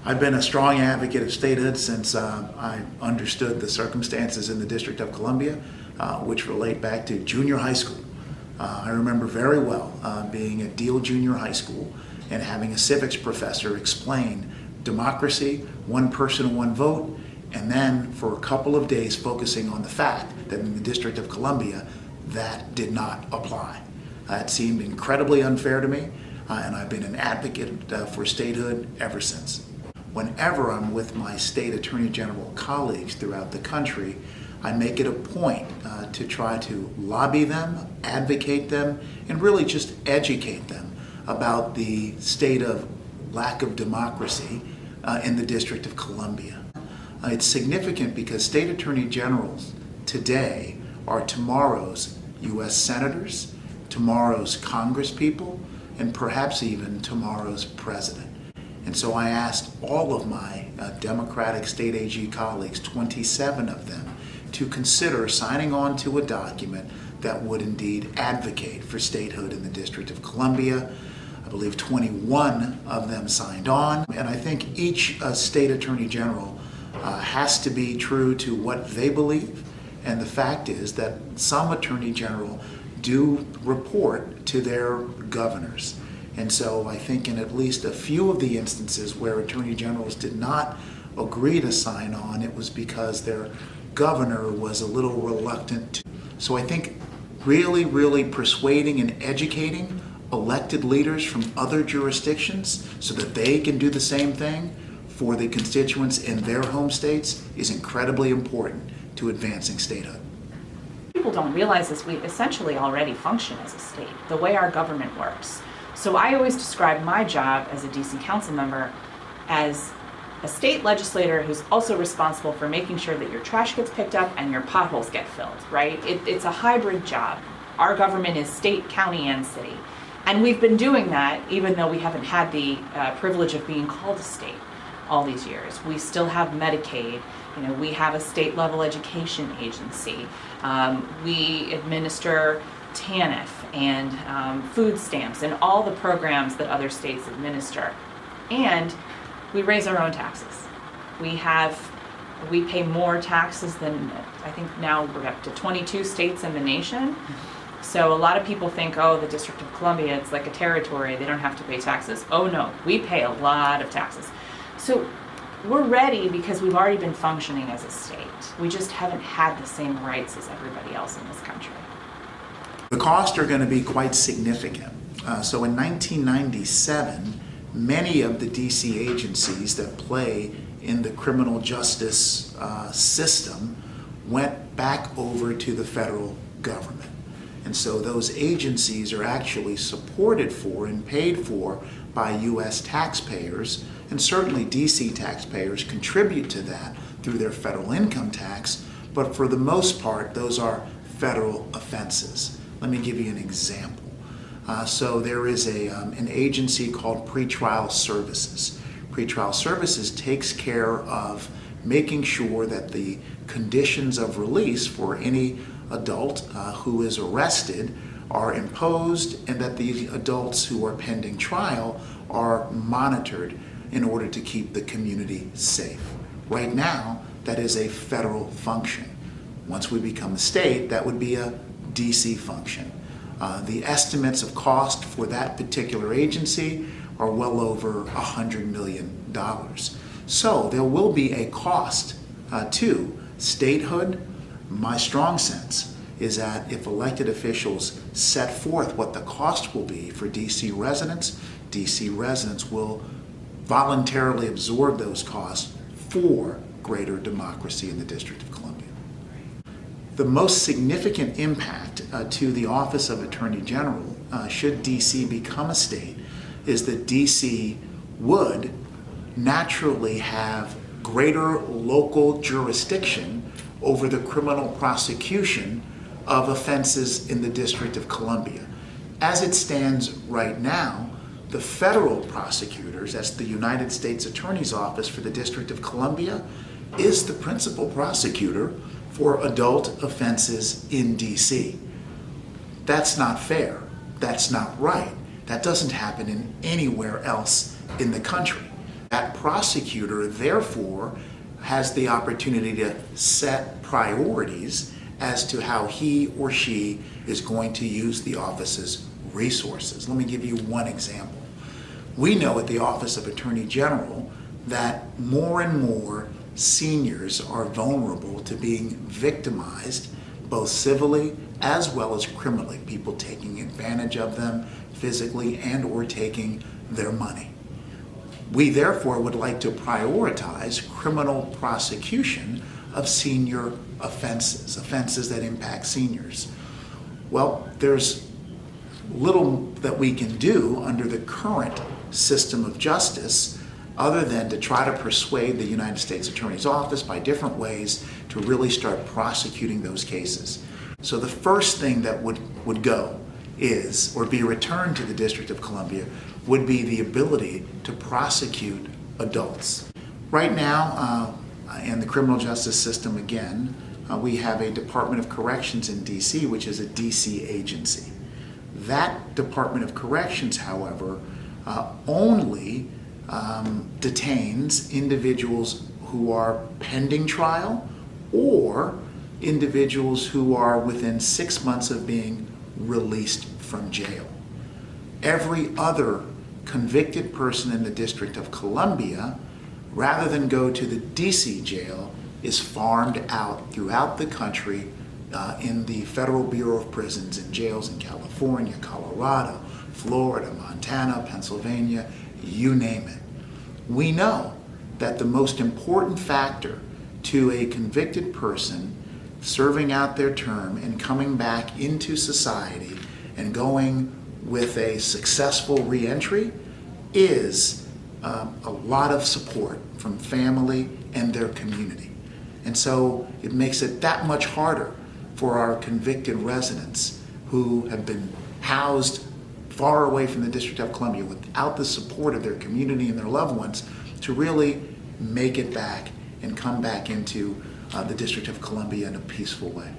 I've been a strong advocate of statehood since I understood the circumstances in the District of Columbia, which relate back to junior high school. I remember very well being at Deal Junior High School and having a civics professor explain democracy, one person, one vote, and then for a couple of days focusing on the fact that in the District of Columbia that did not apply. It seemed incredibly unfair to me, and I've been an advocate for statehood ever since. Whenever I'm with my state attorney general colleagues throughout the country, I make it a point to try to lobby them, advocate them, and really just educate them about the state of lack of democracy in the District of Columbia. It's significant because state attorney generals today are tomorrow's U.S. senators, tomorrow's congresspeople, and perhaps even tomorrow's president. And so I asked all of my Democratic state AG colleagues, 27 of them, to consider signing on to a document that would indeed advocate for statehood in the District of Columbia. I believe 21 of them signed on, and I think each state attorney general has to be true to what they believe. And the fact is that some attorney general do report to their governors. And so I think in at least a few of the instances where attorney generals did not agree to sign on, it was because their governor was a little reluctant to. So I think really persuading and educating elected leaders from other jurisdictions so that they can do the same thing for the constituents in their home states is incredibly important to advancing statehood. People don't realize this, we essentially already function as a state, the way our government works. So I always describe my job as a DC council member as a state legislator who's also responsible for making sure that your trash gets picked up and your potholes get filled, right? It's a hybrid job. Our government is state, county, and city. And we've been doing that even though we haven't had the privilege of being called a state all these years. We still have Medicaid. You know, we have a state level education agency. We administer TANF and food stamps and all the programs that other states administer. And we raise our own taxes. We pay more taxes than, I think now we're up to 22 states in the nation. So a lot of people think, oh, the District of Columbia, it's like a territory, they don't have to pay taxes. Oh no, we pay a lot of taxes. So we're ready because we've already been functioning as a state. We just haven't had the same rights as everybody else in this country. The costs are going to be quite significant. So in 1997, many of the DC agencies that play in the criminal justice system went back over to the federal government. And so those agencies are actually supported for and paid for by U.S. taxpayers, and certainly DC taxpayers contribute to that through their federal income tax, but for the most part, those are federal offenses. Let me give you an example. So there is an agency called Pretrial Services. Pretrial Services takes care of making sure that the conditions of release for any adult who is arrested are imposed and that the adults who are pending trial are monitored in order to keep the community safe. Right now, that is a federal function. Once we become a state, that would be a DC function. The estimates of cost for that particular agency are well over $100 million. So there will be a cost to statehood. My strong sense is that if elected officials set forth what the cost will be for DC residents will voluntarily absorb those costs for greater democracy in the District of Columbia. The most significant impact to the Office of Attorney General, should DC become a state, is that DC would naturally have greater local jurisdiction over the criminal prosecution of offenses in the District of Columbia. As it stands right now, the federal prosecutors, that's the United States Attorney's Office for the District of Columbia, is the principal prosecutor for adult offenses in DC. That's not fair. That's not right. That doesn't happen in anywhere else in the country. That prosecutor, therefore, has the opportunity to set priorities as to how he or she is going to use the office's resources. Let me give you one example. We know at the Office of Attorney General that more and more seniors are vulnerable to being victimized, both civilly as well as criminally, people taking advantage of them physically and or taking their money. We therefore would like to prioritize criminal prosecution of senior offenses that impact seniors. Well, there's little that we can do under the current system of justice other than to try to persuade the United States Attorney's Office by different ways to really start prosecuting those cases. So the first thing that would go is, or be returned to the District of Columbia, would be the ability to prosecute adults. Right now, in the criminal justice system, again, we have a Department of Corrections in DC, which is a DC agency. That Department of Corrections, however, only detains individuals who are pending trial or individuals who are within 6 months of being released from jail. Every other convicted person in the District of Columbia, rather than go to the DC jail, is farmed out throughout the country in the Federal Bureau of Prisons and jails in California, Colorado, Florida, Montana, Pennsylvania, you name it. We know that the most important factor to a convicted person serving out their term and coming back into society and going with a successful reentry is a lot of support from family and their community. And so it makes it that much harder for our convicted residents who have been housed far away from the District of Columbia without the support of their community and their loved ones to really make it back and come back into the District of Columbia in a peaceful way.